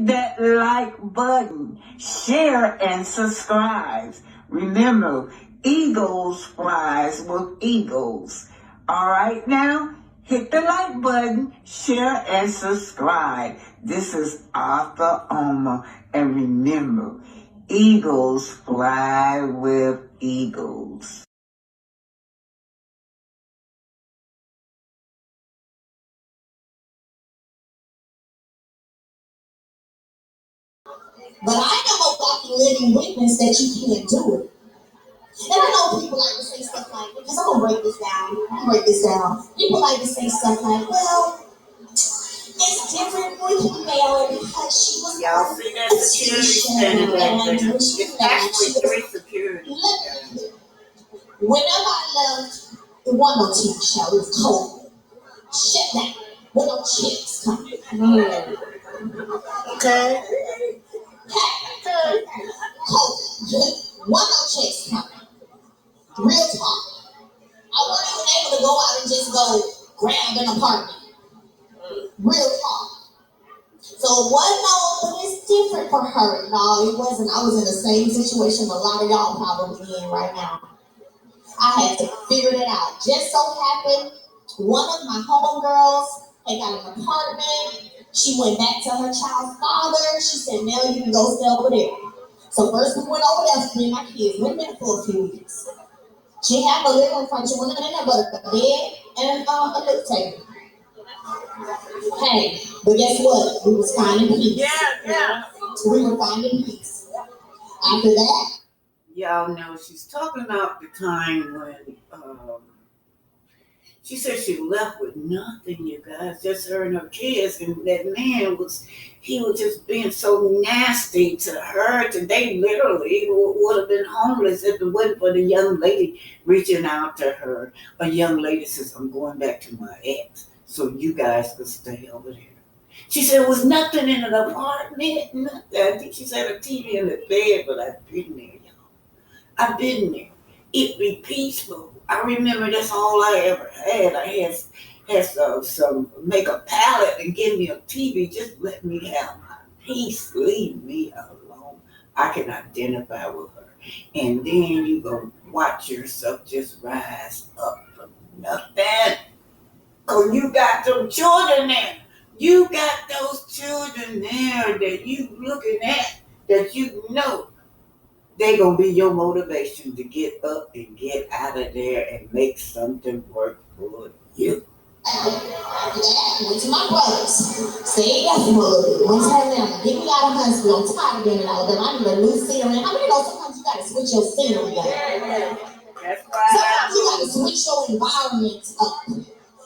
hit that like button, share and subscribe. Remember, eagles flies with eagles. All right now, hit the like button, share and subscribe. This is Arthur Omer, and remember, eagles fly with eagles. But I am a walking living witness that you can't do it. And I know people like to say stuff like, because I'm going to break this down. People like to say stuff like, well, it's different with Mary because she was. Y'all see that security standing right there? It's actually 3 security. Whenever I left the one on TV show, it was cold. Shut down. With no chicks coming. Okay. Cold. One no chicks coming. Real talk. I wasn't even able to go out and just go grab an apartment. Real talk. So one no, but it's different for her. No, it wasn't. I was in the same situation a lot of y'all probably in right now. I had to figure it out. Just so happened, one of my homegirls had got an apartment. She went back to her child's father. She said, Nell, you can go stay over there. So first we went over there, me and my kids. Went there for a few weeks. She had no living furniture, wasn't in there but a bed and a living table. Hey, but guess what? We was finding peace. Yeah. We were finding peace. After that, y'all know she's talking about the time when she said she left with nothing, you guys, just her and her kids, and that man was just being so nasty to her. They literally would have been homeless if it wasn't for the young lady reaching out to her. A young lady says, I'm going back to my ex, so you guys could stay over there. She said it was nothing in an apartment, nothing. I think she said a TV in the bed, but I've been there, y'all. I've been there. It be peaceful. I remember that's all I ever had. I had some make a pallet and give me a TV. Just let me have my peace. Leave me alone. I can identify with her. And then you go watch yourself just rise up from nothing. Because you got some children there. You got those children there that you looking at, that you know they're going to be your motivation to get up and get out of there and make something work for you. Went to my brothers. Stayed there for a little bit. Went to Atlanta. Get me out of Huntsville. I'm tired of being in Alabama. I need a new scenery. How many know sometimes you got to switch your scenery up? That's right. Sometimes you got to switch your environment up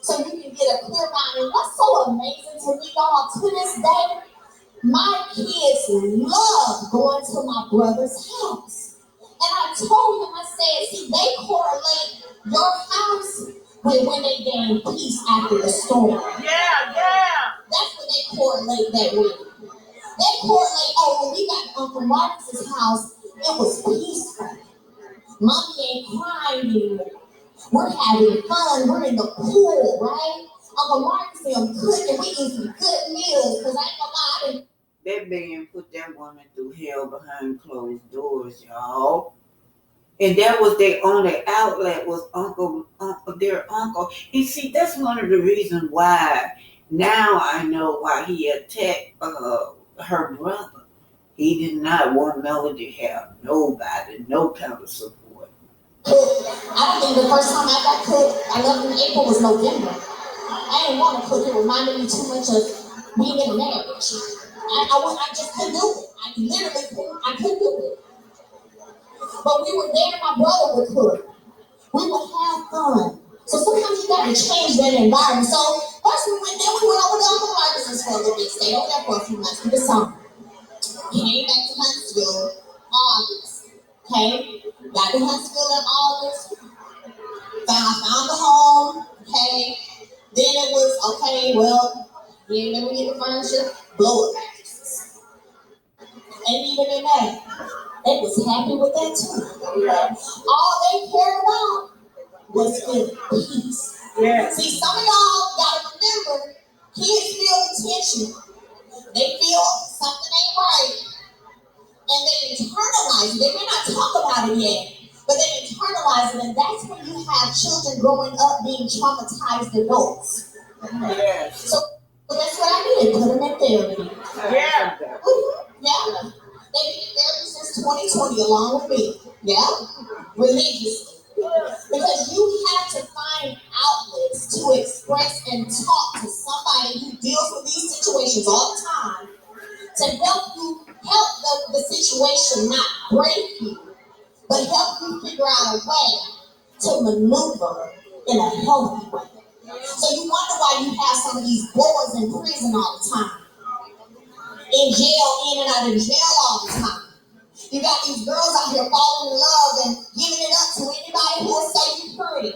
so you can get a clear mind. And what's so amazing to me, y'all, to this day, my kids love going to my brother's house. And I told him, I said, see, they correlate your house with when they gain peace after the storm. Yeah. That's what they correlate that with. They correlate, when we got Uncle Marcus's house, it was peaceful. Mommy ain't crying anymore. We're having fun. We're in the pool, right? Uncle Marcus and them cooking. We eat some good meals, because I ain't gonna lie, that man put that woman through hell behind closed doors, y'all. And that was their only outlet, was their uncle. You see, that's one of the reasons why now I know why he attacked her brother. He did not want Melody to have nobody, no kind of support. I don't think the first time I got cooked, I left in April, was November. I didn't want to cook. It reminded me too much of being in a marriage. I just couldn't do it. I literally couldn't do it. But we were there, my brother would cook. We would have fun. So sometimes you got to change that environment. So first we went over to Uncle Marcus's for a little bit, stayed over there for a few months for the summer. Came back to Huntsville, August. Okay? Got to Huntsville in August. Found the home. Okay? Then it was, okay, well, you never get the furniture, blow it mattresses. And even in that, they was happy with that too. All they cared about was feeling peace. Yeah. See, some of y'all gotta remember, kids feel attention. They feel something about it yet. But they internalize it, and that's when you have children growing up being traumatized adults. Yes. So that's what I did. Put them in therapy. Yeah. Yeah. They've been in therapy since 2020 along with me. Yeah. Religiously. Because you have to find outlets to express and talk to somebody who deals with these situations all the time to help the situation not break you, but help you figure out a way to maneuver in a healthy way. So you wonder why you have some of these boys in prison all the time, in jail, in and out of jail all the time. You got these girls out here falling in love and giving it up to anybody who will say you pretty.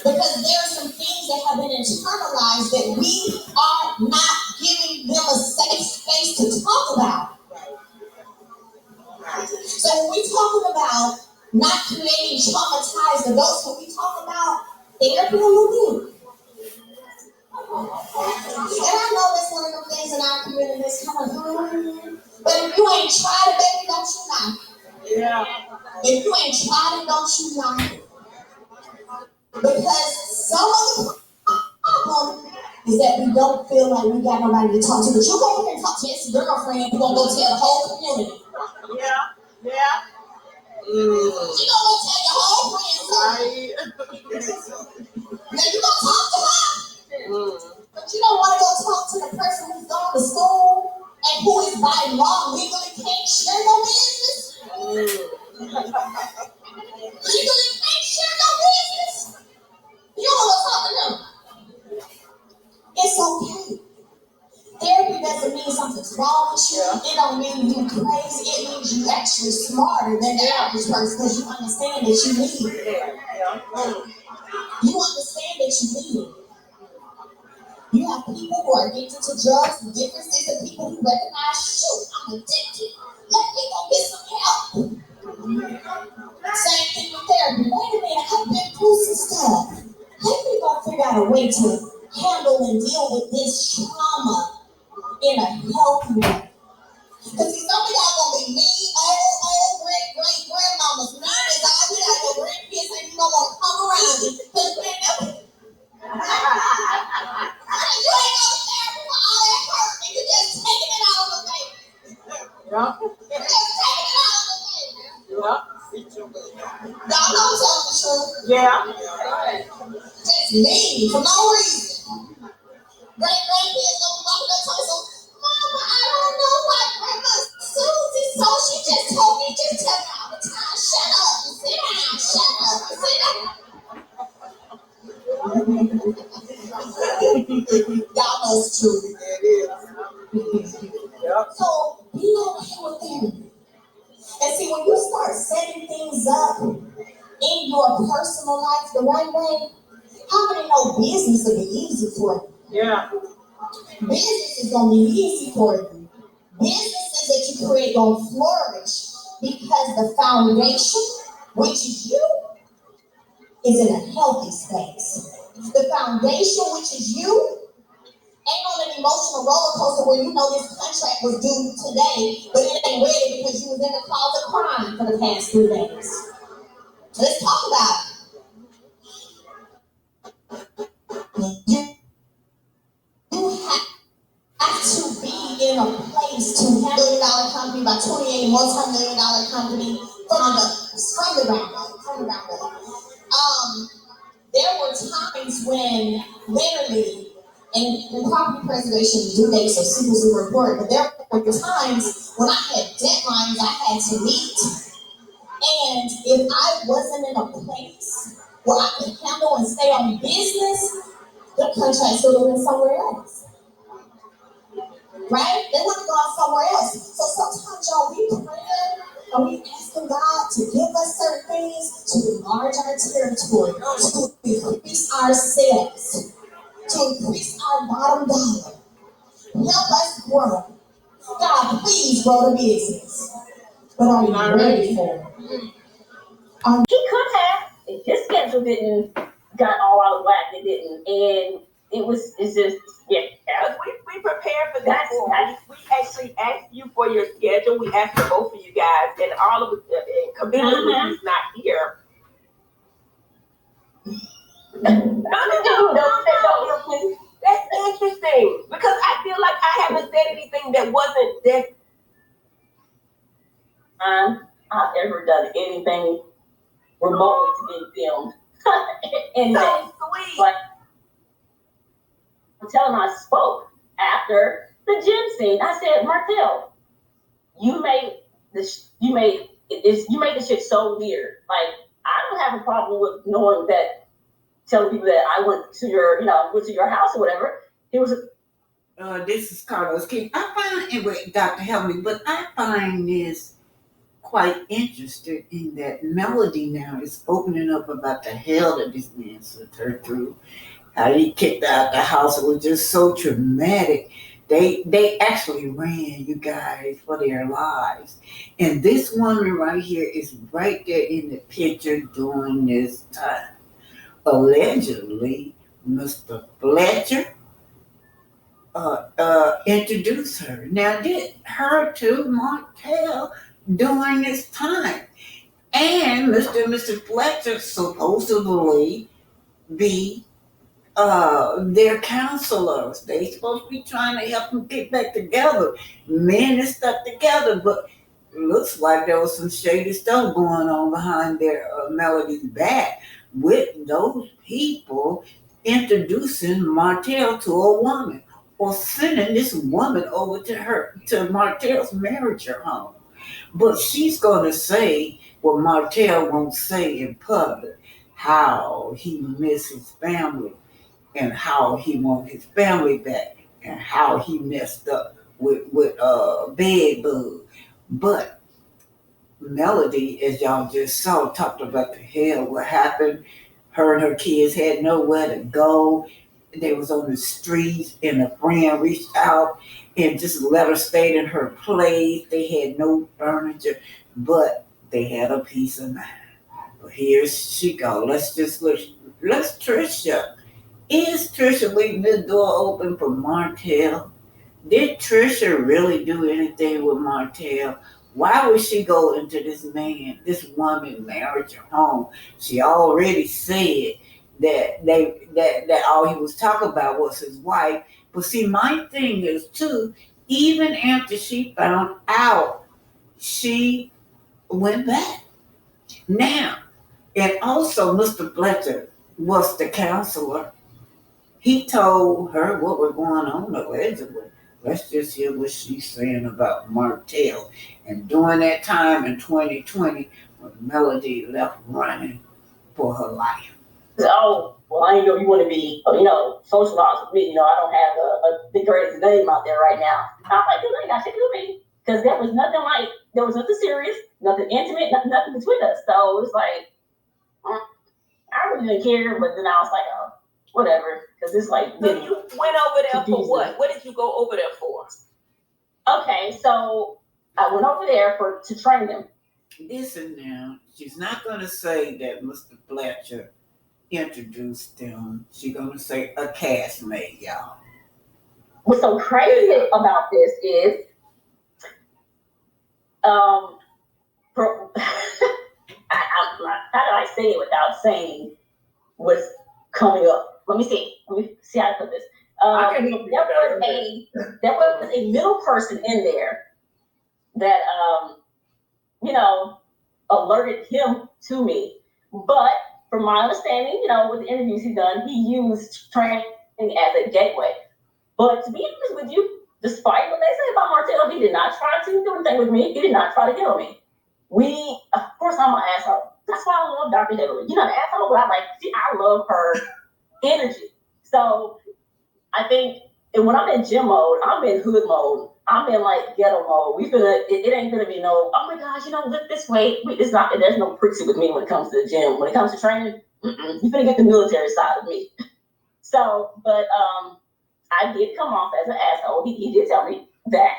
Because there are some things that have been internalized that we are not giving them a safe space to talk about. So when we talking about not creating traumatized adults, when we talk about therapy a little bit. And I know that's one of them things in our community that's kind of, but if you ain't tried it, baby, don't you know? Yeah. If you ain't tried it, don't you know? Because some of the problem is that we don't feel like we got nobody to talk to. But you go over here and talk to your girlfriend, you're going to go tell the whole community. Yeah. You're going to go tell your whole friends. Right. Now you're going to talk to her. But you don't want to go talk to the person who's gone to school and who is by law legally can't share no business. Legally can't share no business. You don't want to talk to them. It's okay. Therapy doesn't mean something's wrong with you. It don't mean you crazy. It means you actually smarter than the average person because you understand that you need it. You understand that you need it. You have people who are addicted to drugs. The difference is the people who recognize, shoot, I'm addicted. Let me go get some help. Same thing with therapy. Wait a minute, I've been through some stuff. Let me go figure out a way to handle and deal with this trauma in a healthy way. Because some of y'all gonna be mean, old great grandmamas. Mean as all get out your grandkids and you don't want to come around you. Because you ain't never. You ain't no therapy for all that hurt and you just taking it out on the baby. Yeah. You're just taking it out on the baby. Yeah. Y'all know I'm telling the truth. Yeah. Just mean for no reason. Great grandkids gonna be walking up to me, so Mama, I don't know why Grandma Susie, so she just told me, just tell me all the time, shut up and sit down, shut up and sit down. Y'all know it's true. It is. So be okay with therapy. And see, when you start setting things up in your personal life the right way, how many know business will be easy for you? Yeah. Business is going to be easy for you. Businesses that you create going to flourish because the foundation, which is you, is in a healthy space. The foundation, which is you, ain't on an emotional roller coaster where you know this contract was due today, but it ain't ready because you was in the closet crying for the past 3 days. Let's talk about it. You have to be in a place to have a $1 million company, about 28 multi-million-dollar company from the ground up. There were times when literally, and property preservation due dates are super, super important, but there were times when I had deadlines I had to meet. And if I wasn't in a place where I could handle and stay on business, the contract would have been somewhere else. Right? They would have gone somewhere else. So sometimes, y'all, we pray and we asking God to give us certain things, to enlarge our territory, to increase our sales, to increase our bottom dollar. Help us grow. God, please grow the business. But are you ready for it? He could have. His schedule didn't got all out of whack. It didn't. And it's just, yeah. Because we prepared for this. We actually asked you for your schedule. We asked for both of you guys, and all of the community is not here. No. That's interesting because I feel like I haven't said anything that wasn't that. I've ever done anything remotely to be filmed. And so sweet. Like, I'm telling him I spoke after the gym scene. I said, Martell, you made this shit so weird. Like, I don't have a problem with knowing that, telling people that I went to your house or whatever. It was this is Carlos King. I find, wait, Dr. Help me, but I find this quite interested in that Melody now is opening up about the hell that this man put her through. How he kicked her out the house. It was just so traumatic. They actually ran, you guys, for their lives. And this woman right here is right there in the picture during this time. Allegedly, Mr. Fletcher introduced her. Now, did her to Martell during this time. And Mr. and Mrs. Fletcher supposedly be their counselors. They supposed to be trying to help them get back together, men and stuff together, but it looks like there was some shady stuff going on behind their Melody's back with those people introducing Martell to a woman or sending this woman over to Martell's marriage home. But she's going to say what Martell won't say in public, how he missed his family and how he wants his family back and how he messed up with bed bug. But Melody, as y'all just saw, talked about the hell what happened. Her and her kids had nowhere to go. They was on the streets, and a friend reached out and just let her stay in her place. They had no furniture, but they had a peace of mind. But here she go. Let's Trisha. Is Trisha leaving the door open for Martell? Did Trisha really do anything with Martell? Why would she go into this woman marriage home? She already said that all he was talking about was his wife. But see, my thing is too, even after she found out, she went back. Now, and also Mr. Fletcher was the counselor. He told her what was going on allegedly. Let's just hear what she's saying about Martell. And during that time in 2020, when Melody left running for her life. Oh, well, I know you want to be, socialized with me. I don't have the greatest name out there right now. I'm like, you ain't got shit to do with me. Because there was nothing serious, nothing intimate, nothing between us. So it was like, I really didn't care. But then I was like, oh, whatever. Because it's like. So you went over there for what? What did you go over there for? Okay, so I went over there to train them. Listen now, she's not going to say that Mr. Fletcher introduced them. She's going to say a castmate, y'all. What's so crazy about this is, how do I say it without saying what's coming up? Let me see how to put this. There was a middle person in there that alerted him to me. But from my understanding, with the interviews he's done, he used training as a gateway. But to be honest with you, despite what they say about Martell, he did not try to do anything with me. He did not try to kill me. Of course, I'm an asshole. That's why I love Dr. Hillary. You're not an asshole, but I love her energy. So I think when I'm in gym mode, I'm in hood mode. I'm in ghetto mode. It ain't gonna be no, oh my gosh, look this way. There's no prissy with me when it comes to the gym. When it comes to training, you're gonna get the military side of me. So, but I did come off as an asshole. He did tell me that.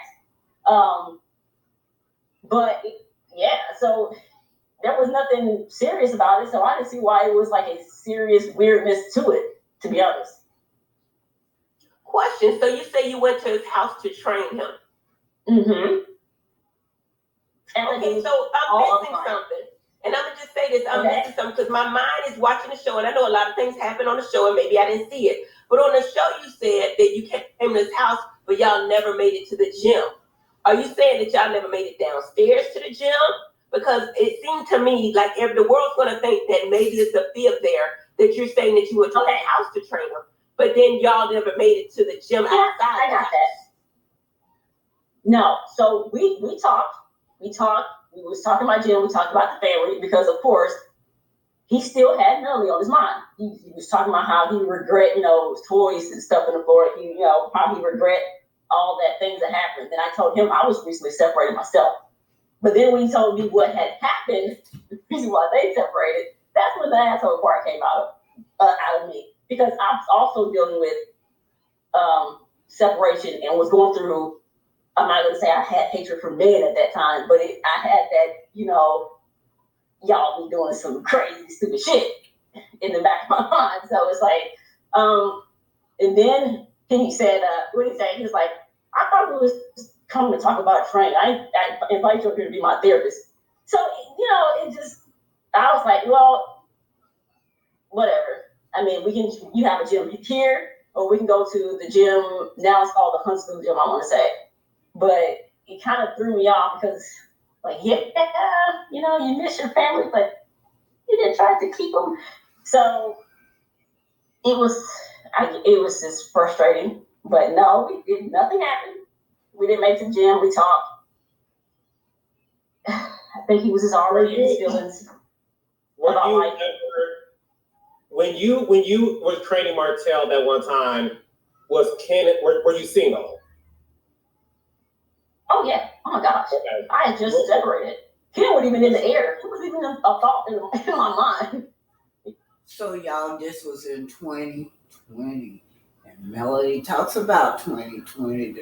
But yeah, so there was nothing serious about it. So I didn't see why it was a serious weirdness to it, to be honest. Question. So you say you went to his house to train him? Mm-hmm. Okay, so I'm missing something. And I'm going to just say this. I'm missing something because my mind is watching the show. And I know a lot of things happen on the show and maybe I didn't see it. But on the show, you said that you came to his house, but y'all never made it to the gym. Are you saying that y'all never made it downstairs to the gym? Because it seemed to me like the world's going to think that maybe it's a fib there, that you're saying that you went to his house to train him. But then y'all never made it to the gym outside. I got that. No, so we talked. We was talking about gym. We talked about the family because, of course, he still had Melody on his mind. He was talking about how he regret, toys and stuff in the floor. How he regret all that things that happened. Then I told him I was recently separated myself. But then when he told me what had happened, the reason why they separated, that's when the asshole part came out of me. Because I was also dealing with separation and was going through, I'm not going to say I had hatred for men at that time, but I had that, y'all be doing some crazy, stupid shit in the back of my mind. So it's like, and then he said, what did he say? He was like, I thought we was coming to talk about training. I invite you up here to be my therapist. So, it just, I was like, well, whatever. I mean, you have a gym here, or we can go to the gym. Now it's called the Huntsville gym, I want to say. But it kind of threw me off because, like, you miss your family, but you didn't try to keep them. So it was just frustrating. But no, nothing happened. We didn't make the gym. We talked. I think he was just already in his feelings. When you were training Martell that one time, were you single? Oh yeah. Oh my gosh. Okay. I had just separated. Ken wasn't even in the air. It wasn't even a thought in my mind. So y'all, this was in 2020. And Melody talks about 2020,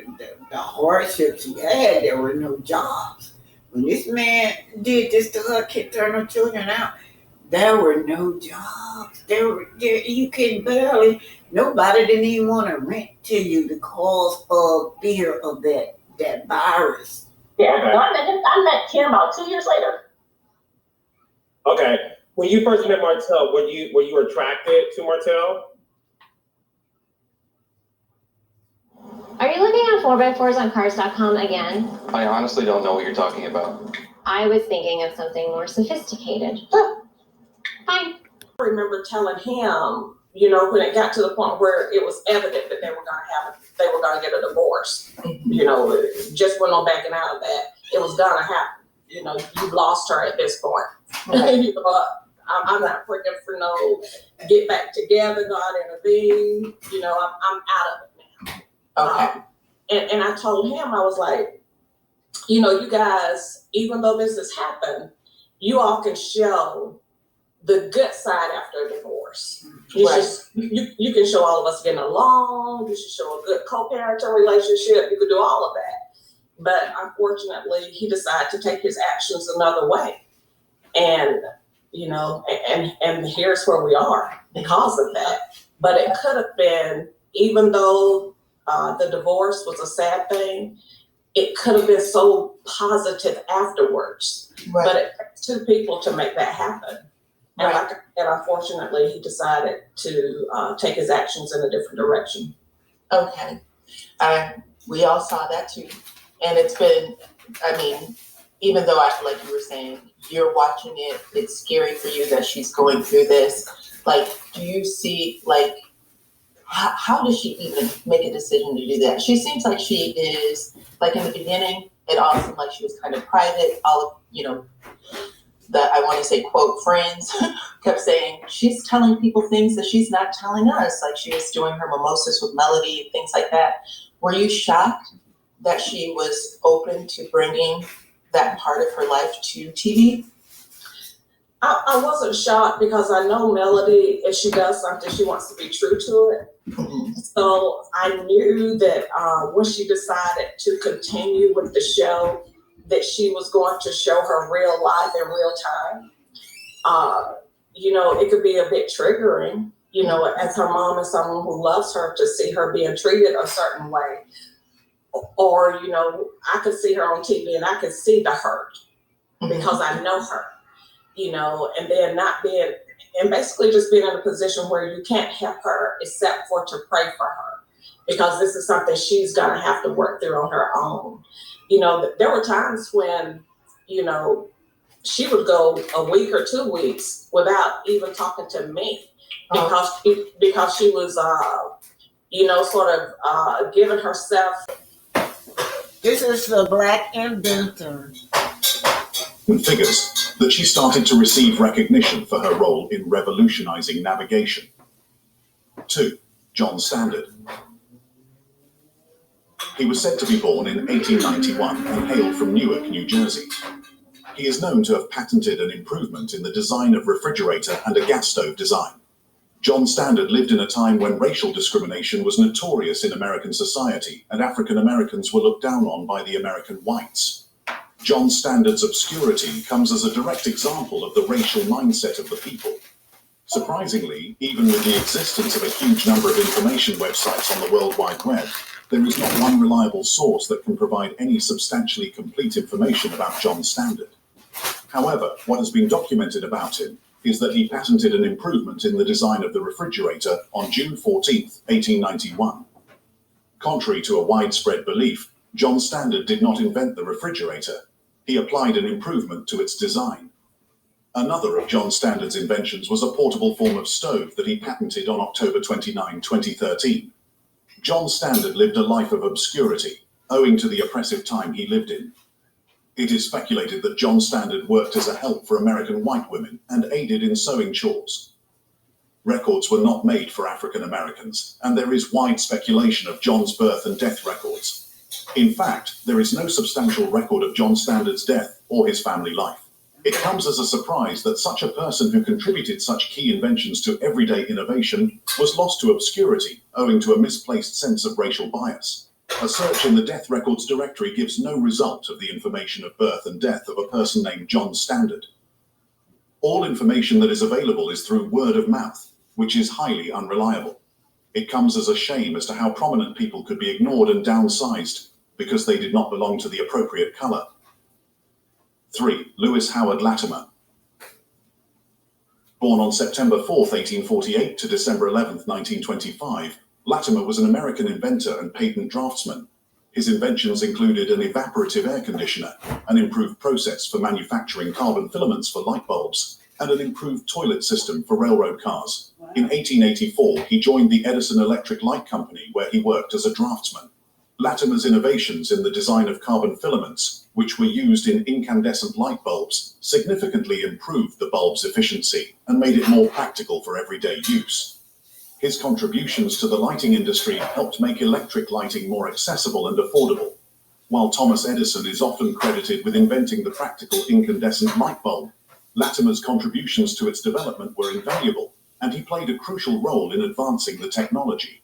the hardships she had. There were no jobs. When this man did this to her, kicked her children out, there were no jobs. You can barely, nobody didn't even want to rent to you because of fear of that virus. Yeah, okay. I met Kim about 2 years later. Okay. When you first met Martell, were you attracted to Martell? Are you looking at 4x4s on cars.com again? I honestly don't know what you're talking about. I was thinking of something more sophisticated. Fine. I remember telling him, when it got to the point where it was evident that they were going to get a divorce. Just when I'm backing out of that, it was going to happen. You've lost her at this point. Right. I'm not freaking for no get back together, God intervene. I'm out of it now. Okay. And I told him, I was like, you guys, even though this has happened, you all can show the good side after a divorce. You can show all of us getting along. You should show a good co-parenting relationship. You could do all of that. But unfortunately, he decided to take his actions another way. And, and here's where we are because of that. But it could have been, even though the divorce was a sad thing, it could have been so positive afterwards. Right. But it took two people to make that happen. And, and unfortunately, he decided to take his actions in a different direction. Okay. We all saw that too. And it's been, even though like you were saying, you're watching it, it's scary for you that she's going through this. Like, do you see, like, how does she even make a decision to do that? She seems like she is, like in the beginning, it all seemed like she was kind of private. All of, that I want to say, quote, friends kept saying, she's telling people things that she's not telling us. Like she was doing her mimosas with Melody and things like that. Were you shocked that she was open to bringing that part of her life to TV? I wasn't shocked because I know Melody, if she does something, she wants to be true to it. Mm-hmm. So I knew that when she decided to continue with the show, that she was going to show her real life in real time. It could be a bit triggering you know, as her mom and someone who loves her, to see her being treated a certain way. Or, you know, I could see her on TV and I could see the hurt because I know her, you know, and then not being, and basically just being in a position where you can't help her except for to pray for her, because this is something she's gonna have to work through on her own. You know, there were times when, you know, she would go a week or 2 weeks without even talking to me because she was, you know, sort of giving herself. This is the Black inventor. Figures that she started to receive recognition for her role in revolutionizing navigation. 2. John Standard. He was said to be born in 1891 and hailed from Newark, New Jersey. He is known to have patented an improvement in the design of refrigerator and a gas stove design. John Standard lived in a time when racial discrimination was notorious in American society, and African Americans were looked down on by the American whites. John Standard's obscurity comes as a direct example of the racial mindset of the people. Surprisingly, even with the existence of a huge number of information websites on the World Wide Web, there is not one reliable source that can provide any substantially complete information about John Standard. However, what has been documented about him is that he patented an improvement in the design of the refrigerator on June 14, 1891. Contrary to a widespread belief, John Standard did not invent the refrigerator. He applied an improvement to its design. Another of John Standard's inventions was a portable form of stove that he patented on October 29, 2013. John Standard lived a life of obscurity, owing to the oppressive time he lived in. It is speculated that John Standard worked as a help for American white women and aided in sewing chores. Records were not made for African Americans, and there is wide speculation of John's birth and death records. In fact, there is no substantial record of John Standard's death or his family life. It comes as a surprise that such a person who contributed such key inventions to everyday innovation was lost to obscurity owing to a misplaced sense of racial bias. A search in the death records directory gives no result of the information of birth and death of a person named John Standard. All information that is available is through word of mouth, which is highly unreliable. It comes as a shame as to how prominent people could be ignored and downsized because they did not belong to the appropriate color. 3. Lewis Howard Latimer. Born on September 4, 1848 to December 11, 1925, Latimer was an American inventor and patent draftsman. His inventions included an evaporative air conditioner, an improved process for manufacturing carbon filaments for light bulbs, and an improved toilet system for railroad cars. In 1884, he joined the Edison Electric Light Company, where he worked as a draftsman. Latimer's innovations in the design of carbon filaments, which were used in incandescent light bulbs, significantly improved the bulb's efficiency and made it more practical for everyday use. His contributions to the lighting industry helped make electric lighting more accessible and affordable. While Thomas Edison is often credited with inventing the practical incandescent light bulb, Latimer's contributions to its development were invaluable, and he played a crucial role in advancing the technology.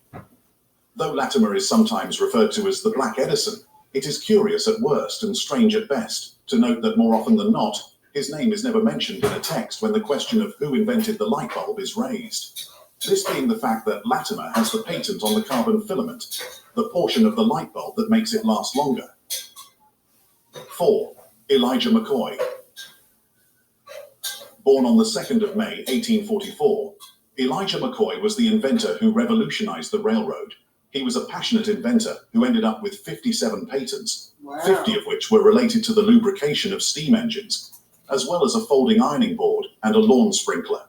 Though Latimer is sometimes referred to as the Black Edison, it is curious at worst and strange at best to note that more often than not, his name is never mentioned in a text when the question of who invented the light bulb is raised. This being the fact that Latimer has the patent on the carbon filament, the portion of the light bulb that makes it last longer. 4. Elijah McCoy. Born on the 2nd of May, 1844, Elijah McCoy was the inventor who revolutionized the railroad. He was a passionate inventor who ended up with 57 patents, 50 of which were related to the lubrication of steam engines, as well as a folding ironing board and a lawn sprinkler.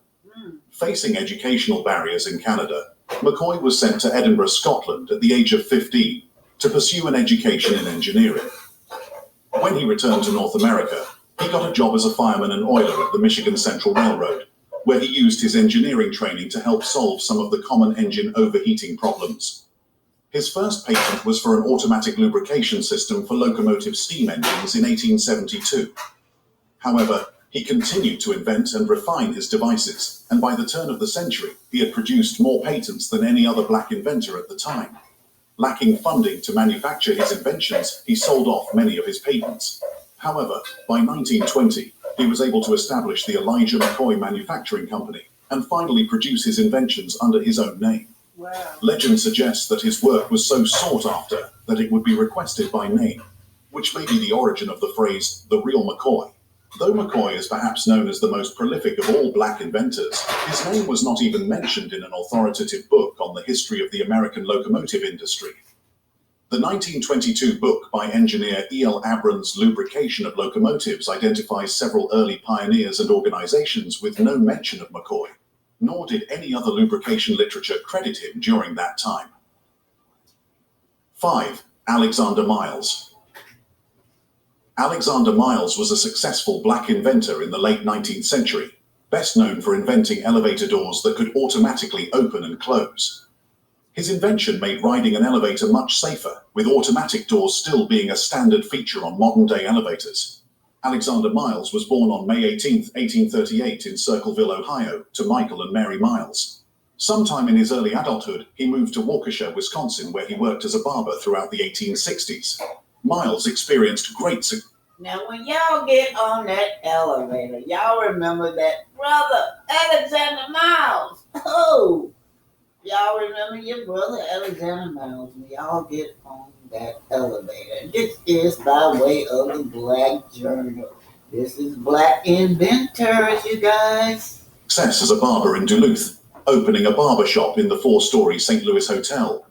Facing educational barriers in Canada, McCoy was sent to Edinburgh, Scotland at the age of 15 to pursue an education in engineering. When he returned to North America, he got a job as a fireman and oiler at the Michigan Central Railroad, where he used his engineering training to help solve some of the common engine overheating problems. His first patent was for an automatic lubrication system for locomotive steam engines in 1872. However, he continued to invent and refine his devices, and by the turn of the century, he had produced more patents than any other black inventor at the time. Lacking funding to manufacture his inventions, he sold off many of his patents. However, by 1920, he was able to establish the Elijah McCoy Manufacturing Company, and finally produce his inventions under his own name. Wow. Legend suggests that his work was so sought after that it would be requested by name, which may be the origin of the phrase, the real McCoy. Though McCoy is perhaps known as the most prolific of all black inventors, his name was not even mentioned in an authoritative book on the history of the American locomotive industry. The 1922 book by engineer E.L. Abrams' Lubrication of Locomotives identifies several early pioneers and organizations with no mention of McCoy, nor did any other lubrication literature credit him during that time. 5. Alexander Miles. Alexander Miles was a successful black inventor in the late 19th century, best known for inventing elevator doors that could automatically open and close. His invention made riding an elevator much safer, with automatic doors still being a standard feature on modern-day elevators. Alexander Miles was born on May 18, 1838 in Circleville, Ohio, to Michael and Mary Miles. Sometime in his early adulthood, he moved to Waukesha, Wisconsin, where he worked as a barber throughout the 1860s. Miles experienced great success. Now, when y'all get on that elevator, y'all remember that brother, Alexander Miles. Oh, y'all remember your brother, Alexander Miles, when y'all get on that elevator. This is by way of the Black Journal. This is Black Inventors, you guys. Success as a barber in Duluth, opening a barber shop in the 4-story St. Louis Hotel.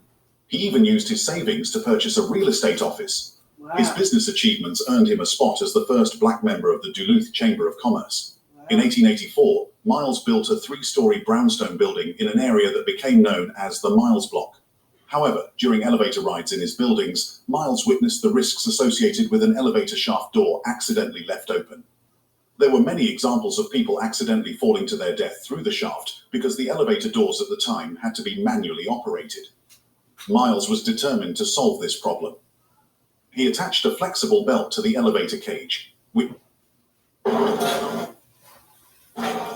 He even used his savings to purchase a real estate office. Wow. His business achievements earned him a spot as the first black member of the Duluth Chamber of Commerce. Wow. In 1884, Miles built a 3-story brownstone building in an area that became known as the Miles Block. However, during elevator rides in his buildings, Miles witnessed the risks associated with an elevator shaft door accidentally left open. There were many examples of people accidentally falling to their death through the shaft because the elevator doors at the time had to be manually operated. Miles was determined to solve this problem. He attached a flexible belt to the elevator cage.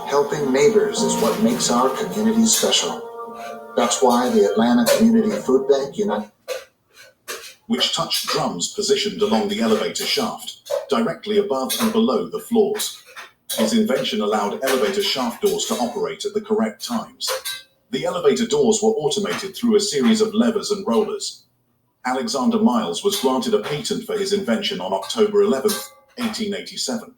Helping neighbors is what makes our community special. That's why the Atlanta Community Food Bank which touched drums positioned along the elevator shaft, directly above and below the floors. His invention allowed elevator shaft doors to operate at the correct times. The elevator doors were automated through a series of levers and rollers. Alexander Miles was granted a patent for his invention on October 11, 1887.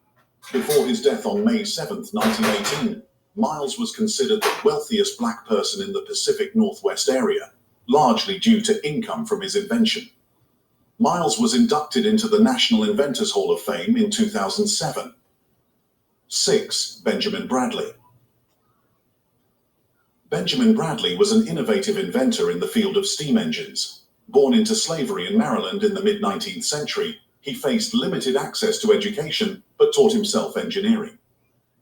Before his death on May 7, 1918, Miles was considered the wealthiest black person in the Pacific Northwest area, largely due to income from his invention. Miles was inducted into the National Inventors Hall of Fame in 2007. 6. Benjamin Bradley. Benjamin Bradley was an innovative inventor in the field of steam engines. Born into slavery in Maryland in the mid-19th century, he faced limited access to education, but taught himself engineering.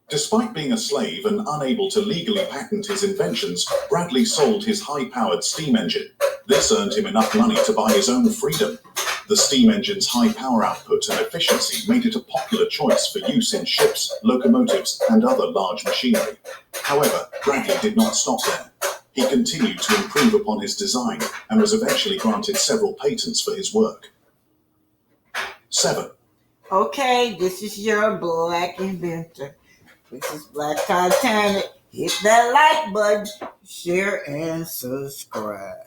Despite being a slave and unable to legally patent his inventions, Bradley sold his high-powered steam engine. This earned him enough money to buy his own freedom. The steam engine's high power output and efficiency made it a popular choice for use in ships, locomotives, and other large machinery. However, Bradley did not stop there. He continued to improve upon his design and was eventually granted several patents for his work. 7. Okay, this is your Black Inventor. This is Black Titanic. Hit that like button, share, and subscribe.